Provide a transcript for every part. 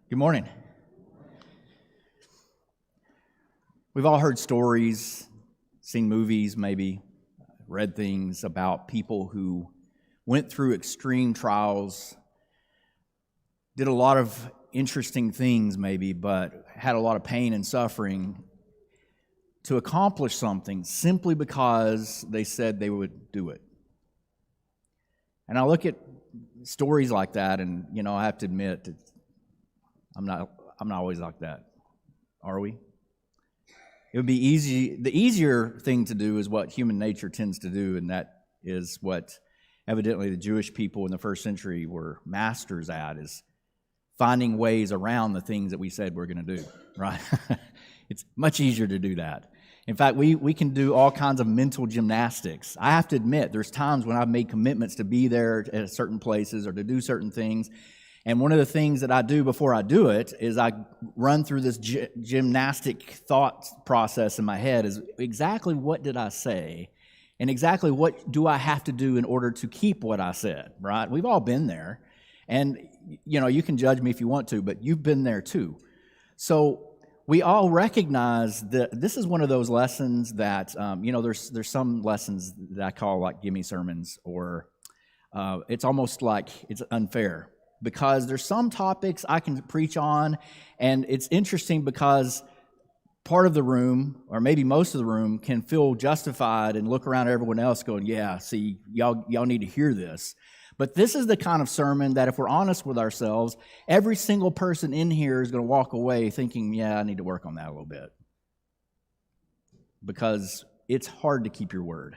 Good morning. We've all heard stories, seen movies, maybe read things about people who went through extreme trials, did a lot of interesting things maybe, but had a lot of pain and suffering to accomplish something simply because they said they would do it. And I look at stories like that, and I have to admit that I'm not always like that. Are we? It would be easy. The easier thing to do is what human nature tends to do, and that is what evidently the Jewish people in the first century were masters at, is finding ways around the things that we said we're going to do, right? It's much easier to do that. In fact, we can do all kinds of mental gymnastics. I have to admit, there's times when I've made commitments to be there at certain places or to do certain things, and one of the things that I do before I do it is I run through this gymnastic thought process in my head is exactly what did I say and exactly what do I have to do in order to keep what I said, right? We've all been there. And, you can judge me if you want to, but you've been there too. So we all recognize that this is one of those lessons that, there's some lessons that I call like gimme sermons, or it's almost like it's unfair. Because there's some topics I can preach on, and it's interesting because part of the room, or maybe most of the room, can feel justified and look around at everyone else going, yeah, see, y'all need to hear this. But this is the kind of sermon that if we're honest with ourselves, every single person in here is going to walk away thinking, yeah, I need to work on that a little bit. Because it's hard to keep your word.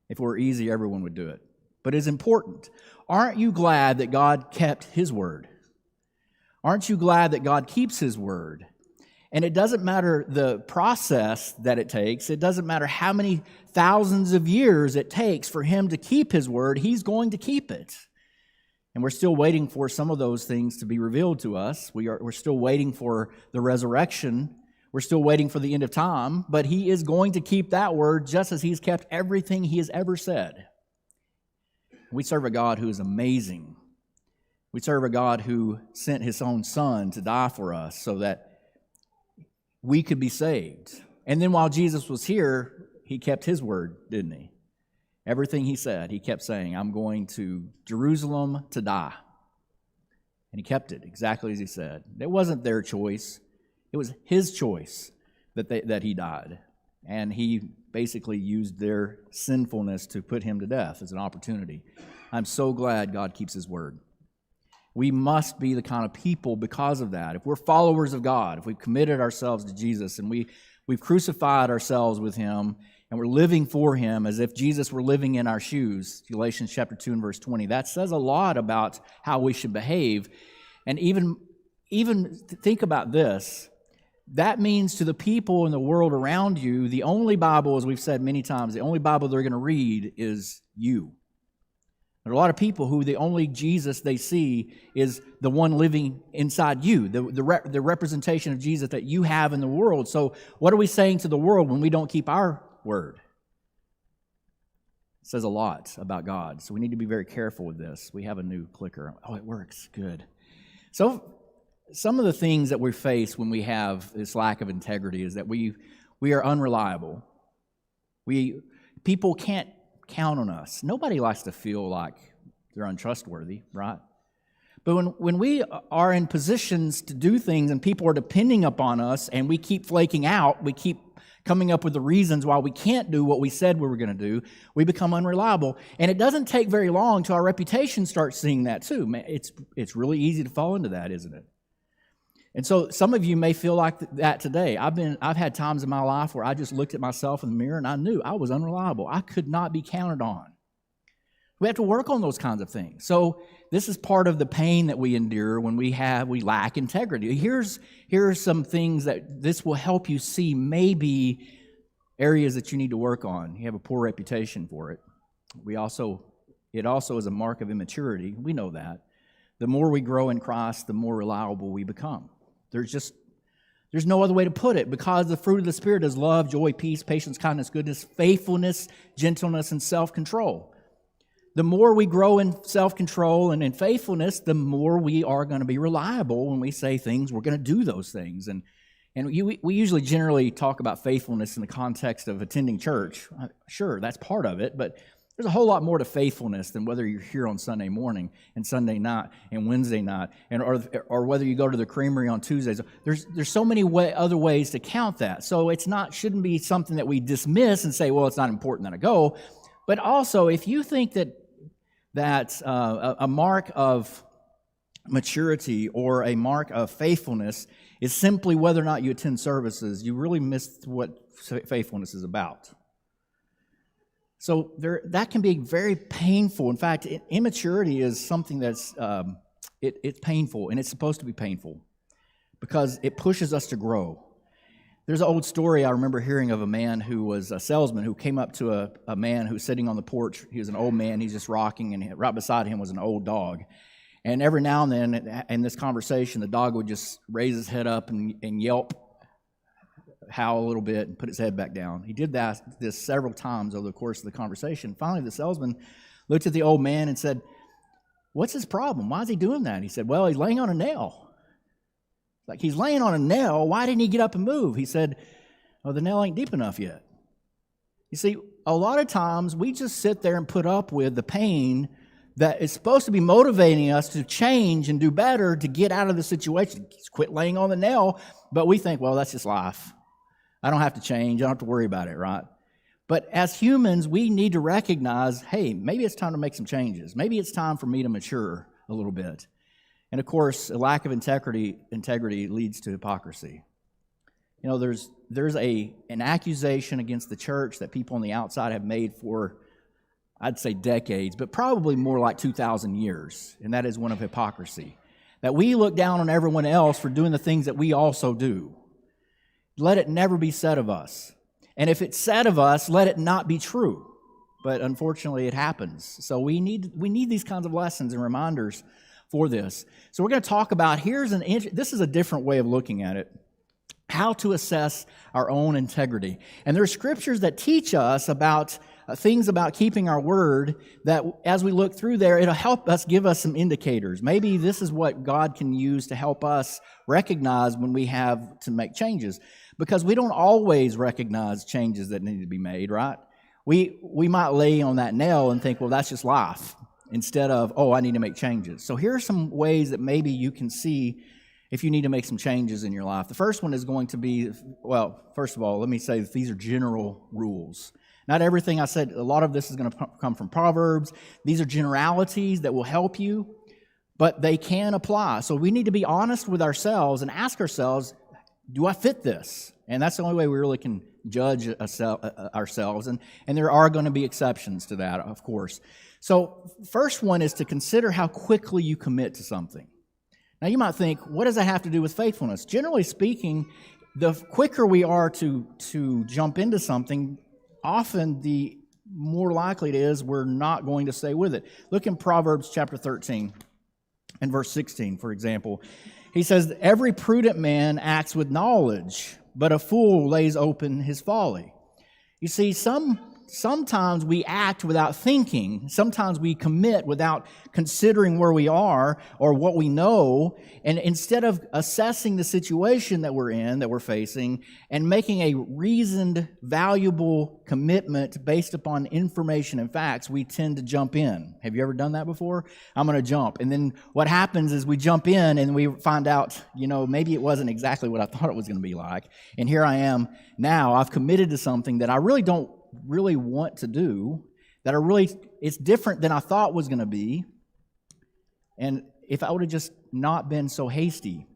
If it were easy, everyone would do it. But it's important. Aren't you glad that God kept His word? Aren't you glad that God keeps His word? And it doesn't matter the process that it takes. It doesn't matter how many thousands of years it takes for Him to keep His word. He's going to keep it. And we're still waiting for some of those things to be revealed to us. We're still waiting for the resurrection. We're still waiting for the end of time. But He is going to keep that word just as He's kept everything He has ever said. We serve a God who is amazing. We serve a God who sent His own Son to die for us so that we could be saved. And then while Jesus was here, He kept His word, didn't He? Everything He said, He kept saying, I'm going to Jerusalem to die. And He kept it exactly as He said. It wasn't their choice. It was His choice that He died. And He basically used their sinfulness to put Him to death as an opportunity. I'm so glad God keeps His word. We must be the kind of people because of that. If we're followers of God, if we've committed ourselves to Jesus and we've crucified ourselves with Him and we're living for Him as if Jesus were living in our shoes, Galatians chapter 2 and verse 20, that says a lot about how we should behave. And even think about this. That means to the people in the world around you, the only Bible, as we've said many times, the only Bible they're going to read is you. There are a lot of people who the only Jesus they see is the one living inside you, the representation of Jesus that you have in the world. So what are we saying to the world when we don't keep our word? It says a lot about God. So we need to be very careful with this. We have a new clicker. Oh, it works. Good. So some of the things that we face when we have this lack of integrity is that we are unreliable. People can't count on us. Nobody likes to feel like they're untrustworthy, right? But when we are in positions to do things and people are depending upon us and we keep flaking out, we keep coming up with the reasons why we can't do what we said we were going to do, we become unreliable. And it doesn't take very long till our reputation starts seeing that too. It's really easy to fall into that, isn't it? And so some of you may feel like that today. I've had times in my life where I just looked at myself in the mirror and I knew I was unreliable. I could not be counted on. We have to work on those kinds of things. So this is part of the pain that we endure when we lack integrity. Here's some things that this will help you see maybe areas that you need to work on. You have a poor reputation for it. It also is a mark of immaturity. We know that. The more we grow in Christ, the more reliable we become. There's no other way to put it, because the fruit of the Spirit is love, joy, peace, patience, kindness, goodness, faithfulness, gentleness, and self-control. the more we grow in self-control and in faithfulness, the more we are going to be reliable when we say things, we're going to do those things. And we usually generally talk about faithfulness in the context of attending church. Sure, that's part of it, but there's a whole lot more to faithfulness than whether you're here on Sunday morning and Sunday night and Wednesday night, or whether you go to the creamery on Tuesdays. There's so many other ways to count that. So shouldn't be something that we dismiss and say, well, it's not important that I go. But also, if you think that a mark of maturity or a mark of faithfulness is simply whether or not you attend services, you really missed what faithfulness is about. So that can be very painful. In fact, immaturity is something that's it's painful, and it's supposed to be painful because it pushes us to grow. There's an old story I remember hearing of a man who was a salesman who came up to a man who was sitting on the porch. He was an old man. He's just rocking, and right beside him was an old dog. And every now and then in this conversation, the dog would just raise his head up and yelp, howl a little bit, and put his head back down. He did this several times over the course of the conversation. Finally, the salesman looked at the old man and said, "What's his problem? Why is he doing that?" He said, "Well, he's laying on a nail." Like, he's laying on a nail. Why didn't he get up and move? He said, "Oh, the nail ain't deep enough yet." You see, a lot of times we just sit there and put up with the pain that is supposed to be motivating us to change and do better, to get out of the situation. Quit laying on the nail. But we think, well, that's just life. I don't have to change. I don't have to worry about it, right? But as humans, we need to recognize, hey, maybe it's time to make some changes. Maybe it's time for me to mature a little bit. And of course, a lack of integrity leads to hypocrisy. You know, there's an accusation against the church that people on the outside have made for, I'd say, decades, but probably more like 2,000 years, and that is one of hypocrisy. That we look down on everyone else for doing the things that we also do. Let it never be said of us. And if it's said of us, let it not be true. But unfortunately, it happens. So we need these kinds of lessons and reminders for this. So we're going to talk about, this is a different way of looking at it, how to assess our own integrity. And there are scriptures that teach us about things about keeping our word that as we look through there, it'll help us, give us some indicators. Maybe this is what God can use to help us recognize when we have to make changes. Because we don't always recognize changes that need to be made, right? We might lay on that nail and think, well, that's just life, instead of, oh, I need to make changes. So here are some ways that maybe you can see if you need to make some changes in your life. The first one is going to be, well, first of all, let me say that these are general rules. Not everything I said, a lot of this is going to come from Proverbs. These are generalities that will help you, but they can apply. So we need to be honest with ourselves and ask ourselves, do I fit this? And that's the only way we really can judge ourselves. And there are going to be exceptions to that, of course. So first one is to consider how quickly you commit to something. Now you might think, what does that have to do with faithfulness? Generally speaking, the quicker we are to jump into something, often the more likely it is we're not going to stay with it. Look in Proverbs chapter 13 and verse 16, for example. He says, every prudent man acts with knowledge, but a fool lays open his folly. You see, sometimes we act without thinking. Sometimes we commit without considering where we are or what we know. And instead of assessing the situation that we're in, that we're facing, and making a reasoned, valuable commitment based upon information and facts, we tend to jump in. Have you ever done that before? I'm going to jump. And then what happens is we jump in and we find out, maybe it wasn't exactly what I thought it was going to be like. And here I am now. I've committed to something that I don't really want to do, it's different than I thought was going to be. And if I would have just not been so hasty,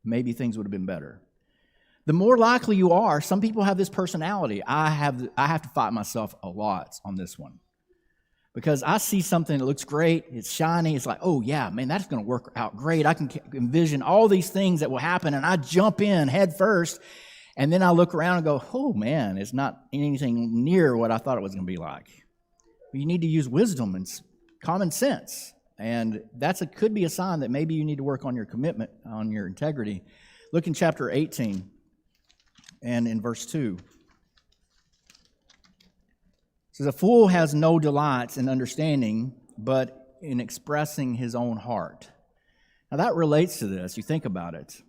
maybe things would have been better. The more likely you are, some people have this personality. I have to fight myself a lot on this one. Because I see something that looks great, it's shiny, it's like, oh yeah, man, that's going to work out great. I can envision all these things that will happen, and I jump in head first. And then I look around and go, oh man, it's not anything near what I thought it was going to be like. But you need to use wisdom and common sense. And could be a sign that maybe you need to work on your commitment, on your integrity. Look in chapter 18 and in verse 2. says, a fool has no delights in understanding, but in expressing his own heart. Now that relates to this. You think about it.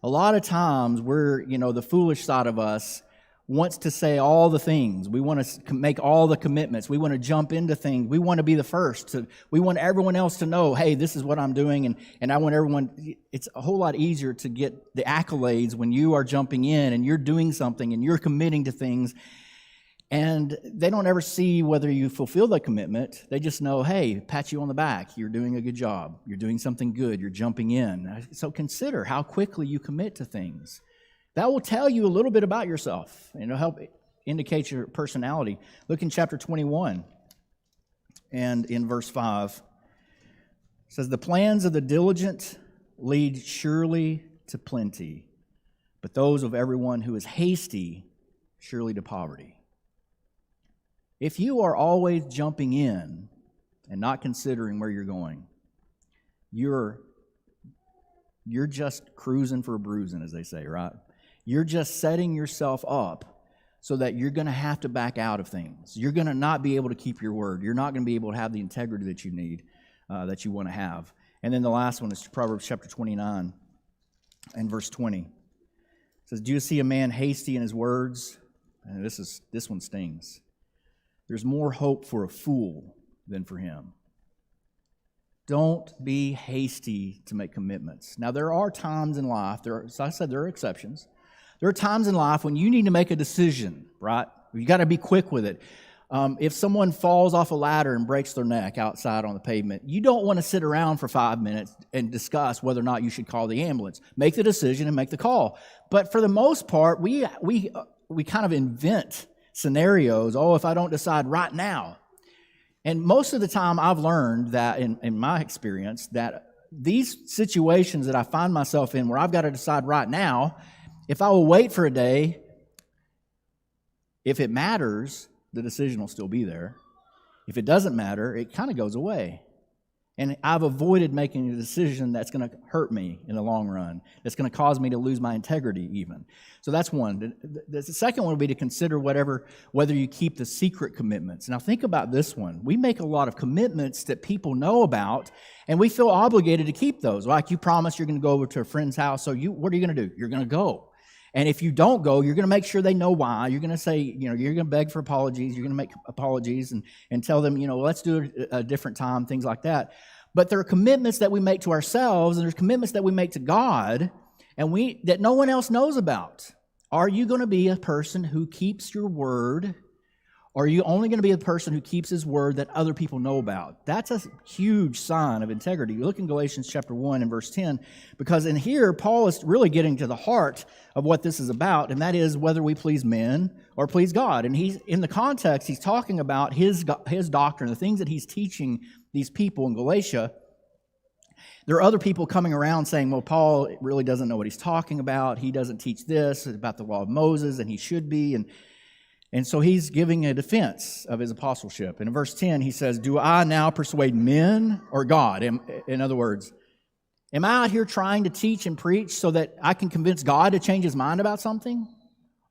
A lot of times the foolish side of us wants to say all the things. We want to make all the commitments. We want to jump into things. We want to be the first. We want everyone else to know, hey, this is what I'm doing, and I want everyone. It's a whole lot easier to get the accolades when you are jumping in and you're doing something and you're committing to things. And they don't ever see whether you fulfill the commitment. They just know, hey, pat you on the back. You're doing a good job. You're doing something good. You're jumping in. So consider how quickly you commit to things. That will tell you a little bit about yourself, and it'll help indicate your personality. Look in chapter 21 and in verse 5. It says, the plans of the diligent lead surely to plenty, but those of everyone who is hasty surely to poverty. If you are always jumping in and not considering where you're going, you're just cruising for a bruising, as they say, right? You're just setting yourself up so that you're going to have to back out of things. You're going to not be able to keep your word. You're not going to be able to have the integrity that you need, that you want to have. And then the last one is Proverbs chapter 29 and verse 20. It says, do you see a man hasty in his words? And this one stings. There's more hope for a fool than for him. Don't be hasty to make commitments. Now, there are times in life, as I said, there are exceptions. There are times in life when you need to make a decision, right? You got to be quick with it. If someone falls off a ladder and breaks their neck outside on the pavement, you don't want to sit around for 5 minutes and discuss whether or not you should call the ambulance. Make the decision and make the call. But for the most part, we kind of invent scenarios. Oh, if I don't decide right now. And most of the time I've learned that in my experience that these situations that I find myself in where I've got to decide right now, if I will wait for a day, if it matters, the decision will still be there. If it doesn't matter, it kind of goes away. And I've avoided making a decision that's going to hurt me in the long run. That's going to cause me to lose my integrity even. So that's one. The second one would be to consider whether you keep the secret commitments. Now think about this one. We make a lot of commitments that people know about, and we feel obligated to keep those. Like you promised you're going to go over to a friend's house, so what are you going to do? You're going to go. And if you don't go, you're going to make sure they know why. You're going to say, you're going to beg for apologies. You're going to make apologies and tell them, let's do it a different time, things like that. But there are commitments that we make to ourselves, and there's commitments that we make to God, and that no one else knows about. Are you going to be a person who keeps your word, or are you only going to be a person who keeps his word that other people know about? That's a huge sign of integrity. You look in Galatians chapter 1 and verse 10, because in here, Paul is really getting to the heart of what this is about, and that is whether we please men or please God. And he's in the context, he's talking about his doctrine, the things that he's teaching these people in Galatia. There are other people coming around saying, well, Paul really doesn't know what he's talking about. He doesn't teach this about the law of Moses, and he should be. And so he's giving a defense of his apostleship. And in verse 10, he says, do I now persuade men or God? In other words, am I out here trying to teach and preach so that I can convince God to change his mind about something?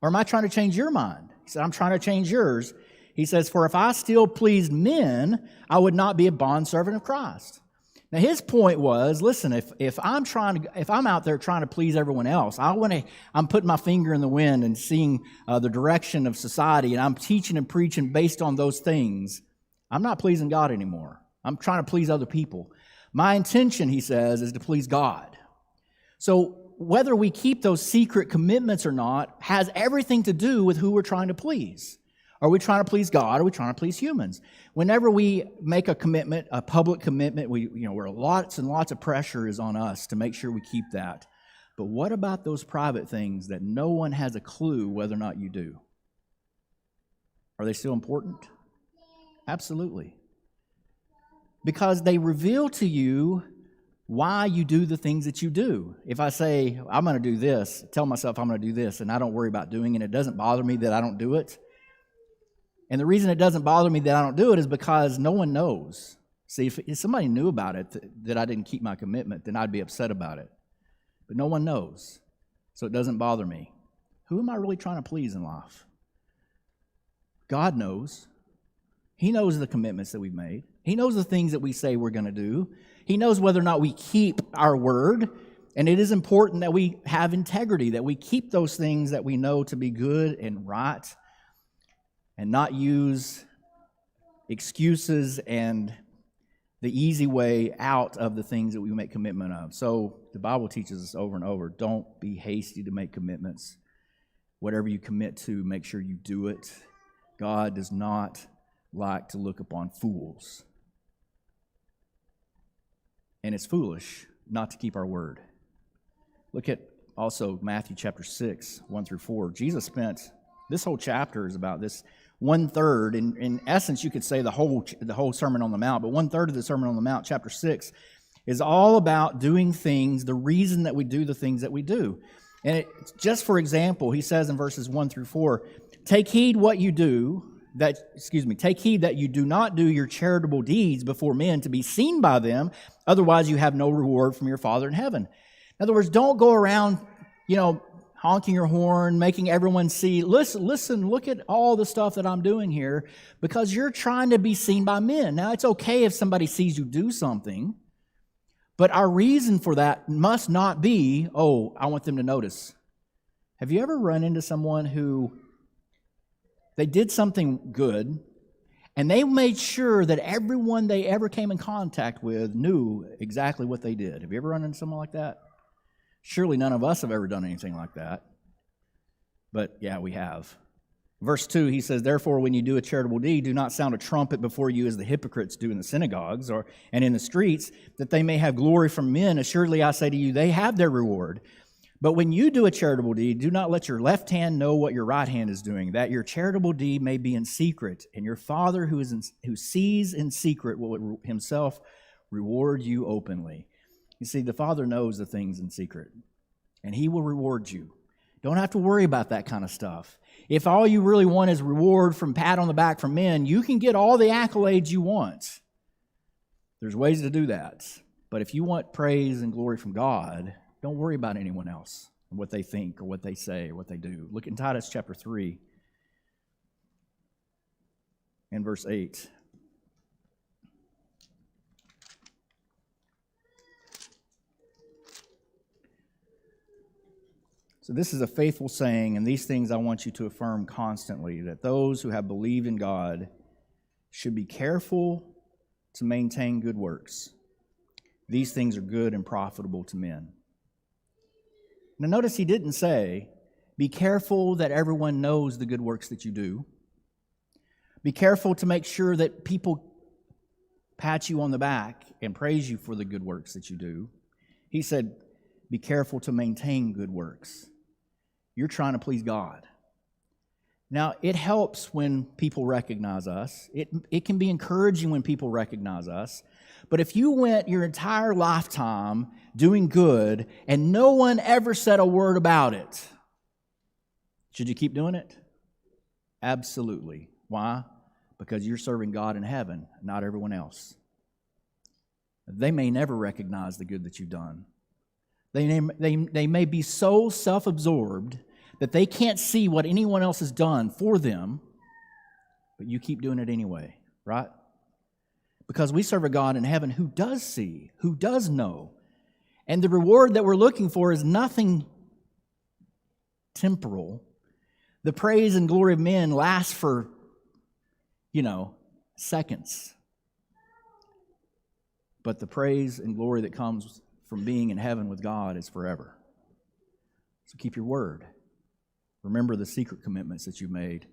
Or am I trying to change your mind? He said, I'm trying to change yours. He says, for if I still pleased men, I would not be a bondservant of Christ. Now his point was, listen, if I'm out there trying to please everyone else, I'm putting my finger in the wind and seeing the direction of society, and I'm teaching and preaching based on those things, I'm not pleasing God anymore. I'm trying to please other people. My intention, he says, is to please God. So whether we keep those secret commitments or not has everything to do with who we're trying to please. Are we trying to please God? Or are we trying to please humans? Whenever we make a commitment, a public commitment, where lots and lots of pressure is on us to make sure we keep that. But what about those private things that no one has a clue whether or not you do? Are they still important? Absolutely. Because they reveal to you why you do the things that you do. If I say, I'm going to do this, tell myself I'm going to do this, and I don't worry about doing it, it doesn't bother me that I don't do it. And the reason it doesn't bother me that I don't do it is because no one knows. See, if somebody knew about it, that I didn't keep my commitment, then I'd be upset about it. But no one knows, so it doesn't bother me. Who am I really trying to please in life? God knows. He knows the commitments that we've made. He knows the things that we say we're going to do. He knows whether or not we keep our word. And it is important that we have integrity, that we keep those things that we know to be good and right, and not use excuses and the easy way out of the things that we make commitment of. So the Bible teaches us over and over, don't be hasty to make commitments. Whatever you commit to, make sure you do it. God does not like to look upon fools. And it's foolish not to keep our word. Look at also Matthew chapter 6, 1 through 4. Jesus spent, this whole chapter is about this 1/3. In essence, you could say the whole Sermon on the Mount, but 1/3 of the Sermon on the Mount, chapter 6, is all about doing things, the reason that we do the things that we do. And just for example, he says in verses 1 through 4, take heed that you do not do your charitable deeds before men to be seen by them, otherwise you have no reward from your Father in heaven. In other words, don't go around, honking your horn, making everyone see, listen, look at all the stuff that I'm doing here, because you're trying to be seen by men. Now, it's okay if somebody sees you do something, but our reason for that must not be, I want them to notice. Have you ever run into someone who they did something good, and they made sure that everyone they ever came in contact with knew exactly what they did? Have you ever run into someone like that? Surely none of us have ever done anything like that. But yeah, we have. Verse 2, he says, therefore, when you do a charitable deed, do not sound a trumpet before you as the hypocrites do in the synagogues and in the streets, that they may have glory from men. Assuredly, I say to you, they have their reward. But when you do a charitable deed, do not let your left hand know what your right hand is doing, that your charitable deed may be in secret, and your Father who sees in secret will himself reward you openly. You see, the Father knows the things in secret, and He will reward you. Don't have to worry about that kind of stuff. If all you really want is reward from pat on the back from men, you can get all the accolades you want. There's ways to do that. But if you want praise and glory from God, don't worry about anyone else and what they think or what they say or what they do. Look in Titus chapter 3 and verse 8. So this is a faithful saying, and these things I want you to affirm constantly, that those who have believed in God should be careful to maintain good works. These things are good and profitable to men. Now notice he didn't say, be careful that everyone knows the good works that you do. Be careful to make sure that people pat you on the back and praise you for the good works that you do. He said, be careful to maintain good works. You're trying to please God. Now, it helps when people recognize us. It can be encouraging when people recognize us. But if you went your entire lifetime doing good and no one ever said a word about it, should you keep doing it? Absolutely. Why? Because you're serving God in heaven, not everyone else. They may never recognize the good that you've done. They may be so self-absorbed that they can't see what anyone else has done for them, but you keep doing it anyway, right? Because we serve a God in heaven who does see, who does know. And the reward that we're looking for is nothing temporal. The praise and glory of men lasts for, seconds. But the praise and glory that comes from being in heaven with God is forever. So keep your word. Remember the secret commitments that you've made.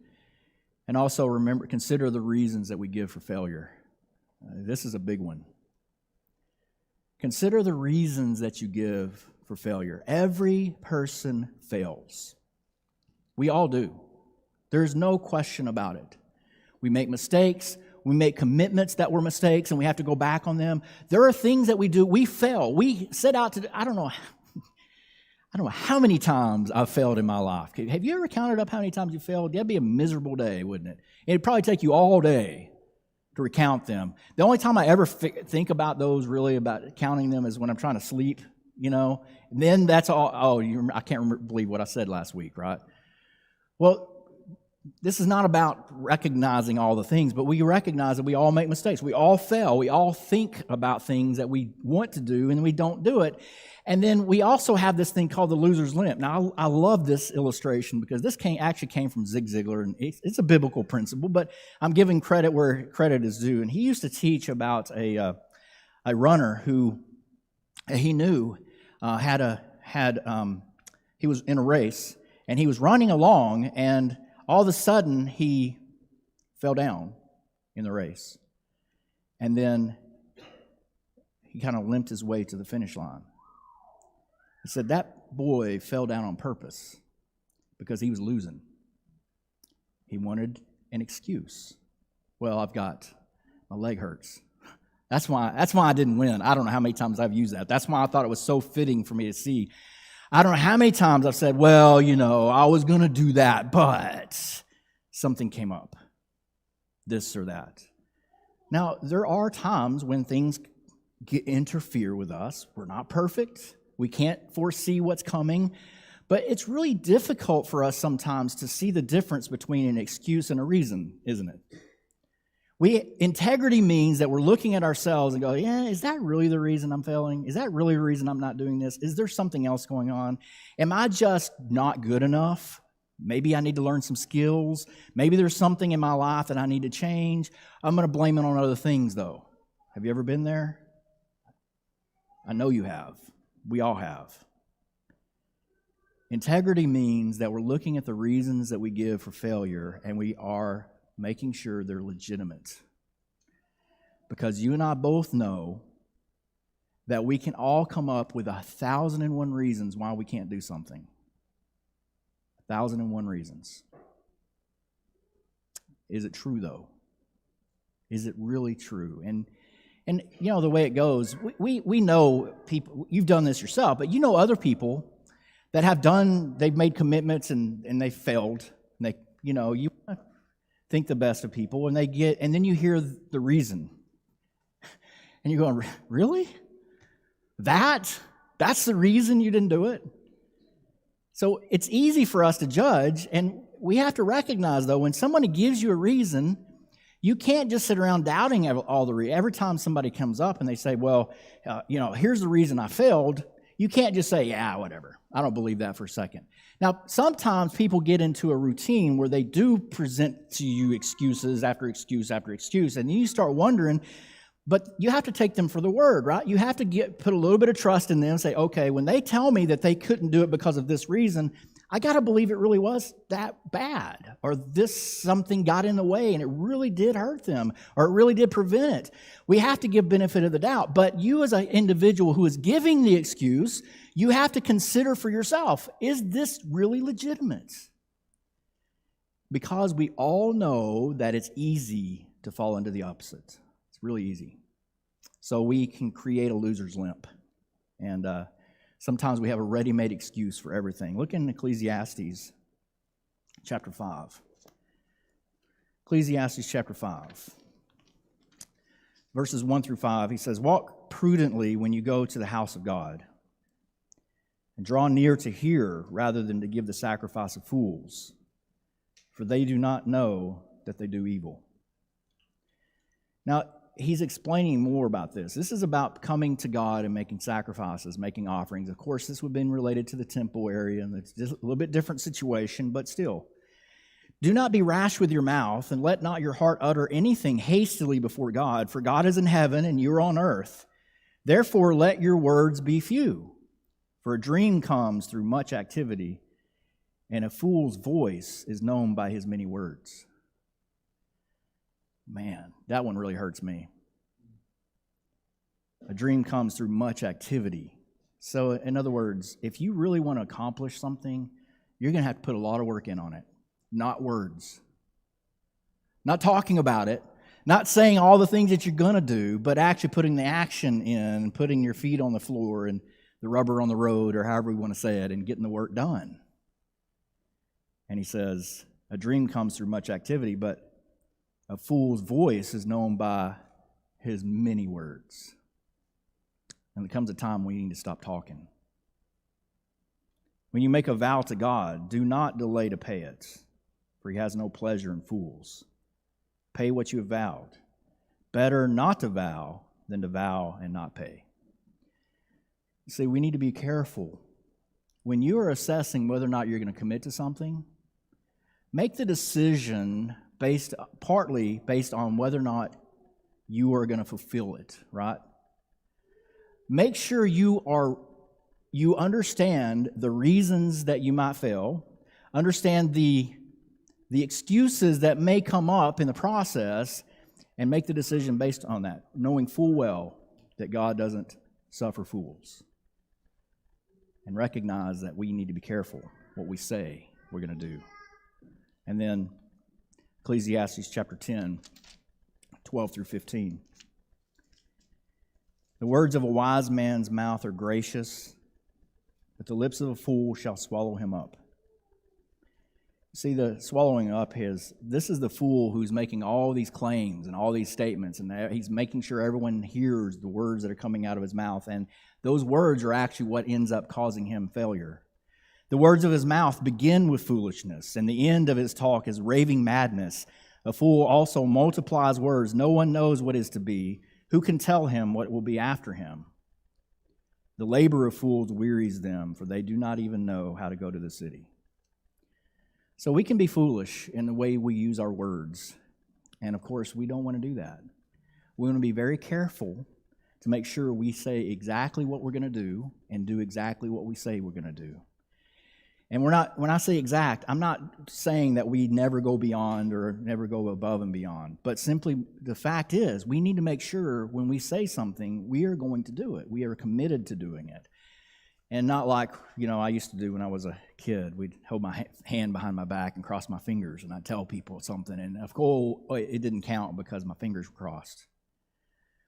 And also consider the reasons that we give for failure. This is a big one. Consider the reasons that you give for failure. Every person fails. We all do. There's no question about it. We make mistakes. We make commitments that were mistakes, and we have to go back on them. There are things that we do. We fail. We set out to, I don't know how many times I've failed in my life. Have you ever counted up how many times you failed? That'd be a miserable day, wouldn't it? It'd probably take you all day to recount them. The only time I ever think about those, really, about counting them, is when I'm trying to sleep, And then that's all, I can't believe what I said last week, right? Well, this is not about recognizing all the things, but we recognize that we all make mistakes. We all fail. We all think about things that we want to do and we don't do it. And then we also have this thing called the loser's limp. Now, I love this illustration because this actually came from Zig Ziglar, and it's a biblical principle, but I'm giving credit where credit is due. And he used to teach about a runner who he knew he was in a race, and he was running along, and all of a sudden he fell down in the race. And then he kind of limped his way to the finish line. He said that boy fell down on purpose because he was losing. He wanted an excuse. Well, my leg hurts. That's why I didn't win. I don't know how many times I've used that. That's why I thought it was so fitting for me to see. I don't know how many times I've said, well, I was going to do that, but something came up, this or that. Now, there are times when things interfere with us. We're not perfect. We can't foresee what's coming. But it's really difficult for us sometimes to see the difference between an excuse and a reason, isn't it? Integrity means that we're looking at ourselves and go, yeah, is that really the reason I'm failing? Is that really the reason I'm not doing this? Is there something else going on? Am I just not good enough? Maybe I need to learn some skills. Maybe there's something in my life that I need to change. I'm going to blame it on other things, though. Have you ever been there? I know you have. We all have. Integrity means that we're looking at the reasons that we give for failure, and we are making sure they're legitimate. Because you and I both know that we can all come up with 1,001 reasons why we can't do something. 1,001 reasons. Is it true, though? Is it really true? And the way it goes, we know people, you've done this yourself, but you know other people that they've made commitments and they failed. And you think the best of people, and then you hear the reason. And you're going, really? That's the reason you didn't do it? So it's easy for us to judge, and we have to recognize, though, when somebody gives you a reason, you can't just sit around doubting every time somebody comes up and they say, well, here's the reason I failed. You can't just say, yeah, whatever. I don't believe that for a second. Now, sometimes people get into a routine where they do present to you excuses after excuse after excuse, and then you start wondering, but you have to take them for the word, right? You have to put a little bit of trust in them and say, okay, when they tell me that they couldn't do it because of this reason, I got to believe it really was that bad, or something got in the way and it really did hurt them, or it really did prevent it. We have to give benefit of the doubt, but you as an individual who is giving the excuse, you have to consider for yourself, is this really legitimate? Because we all know that it's easy to fall into the opposite. It's really easy. So we can create a loser's limp. And sometimes we have a ready-made excuse for everything. Look in Ecclesiastes chapter 5. Ecclesiastes chapter 5. Verses 1 through 5, he says, walk prudently when you go to the house of God, and draw near to hear rather than to give the sacrifice of fools, for they do not know that they do evil. Now, he's explaining more about this. This is about coming to God and making sacrifices, making offerings. Of course, this would have been related to the temple area, and it's just a little bit different situation, but still. Do not be rash with your mouth, and let not your heart utter anything hastily before God, for God is in heaven and you are on earth. Therefore, let your words be few. For a dream comes through much activity, and a fool's voice is known by his many words. Man, that one really hurts me. A dream comes through much activity. So, in other words, if you really want to accomplish something, you're going to have to put a lot of work in on it, not words. Not talking about it, not saying all the things that you're going to do, but actually putting the action in, putting your feet on the floor and the rubber on the road, or however we want to say it, and getting the work done. And he says, a dream comes through much activity, but a fool's voice is known by his many words. And there comes a time when you need to stop talking. When you make a vow to God, do not delay to pay it, for he has no pleasure in fools. Pay what you have vowed. Better not to vow than to vow and not pay. See, we need to be careful. When you are assessing whether or not you're going to commit to something, make the decision partly based on whether or not you are going to fulfill it, right? Make sure you understand the reasons that you might fail, understand the excuses that may come up in the process, and make the decision based on that, knowing full well that God doesn't suffer fools. And recognize that we need to be careful what we say we're going to do. And then Ecclesiastes chapter 10, 12 through 15. The words of a wise man's mouth are gracious, but the lips of a fool shall swallow him up. See, the swallowing up this is the fool who's making all these claims and all these statements, and he's making sure everyone hears the words that are coming out of his mouth, and those words are actually what ends up causing him failure. The words of his mouth begin with foolishness, and the end of his talk is raving madness. A fool also multiplies words. No one knows what is to be. Who can tell him what will be after him? The labor of fools wearies them, for they do not even know how to go to the city. So we can be foolish in the way we use our words. And of course, we don't want to do that. We want to be very careful to make sure we say exactly what we're going to do and do exactly what we say we're going to do. And when I say exact, I'm not saying that we never go beyond or never go above and beyond. But simply the fact is, we need to make sure when we say something, we are going to do it. We are committed to doing it. And not like, I used to do when I was a kid. We'd hold my hand behind my back and cross my fingers, and I'd tell people something. And of course, it didn't count because my fingers were crossed.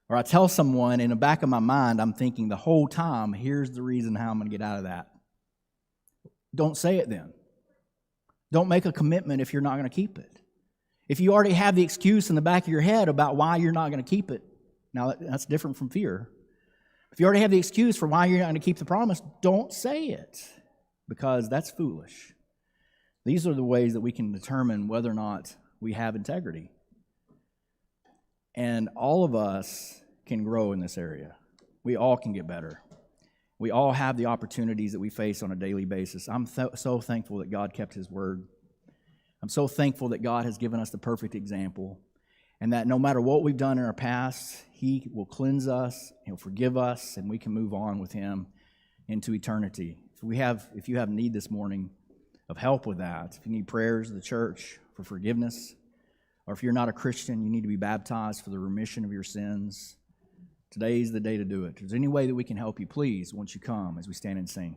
Or I tell someone, in the back of my mind, I'm thinking the whole time, here's the reason how I'm going to get out of that. Don't say it then. Don't make a commitment if you're not going to keep it. If you already have the excuse in the back of your head about why you're not going to keep it, now that's different from fear. If you already have the excuse for why you're not going to keep the promise, don't say it, because that's foolish. These are the ways that we can determine whether or not we have integrity. And all of us can grow in this area. We all can get better. We all have the opportunities that we face on a daily basis. I'm so thankful that God kept His word. I'm so thankful that God has given us the perfect example, and that no matter what we've done in our past, He will cleanse us, He'll forgive us, and we can move on with Him into eternity. If you have need this morning of help with that, if you need prayers of the church for forgiveness, or if you're not a Christian, you need to be baptized for the remission of your sins, today is the day to do it. If there's any way that we can help you, please, once you come, as we stand and sing.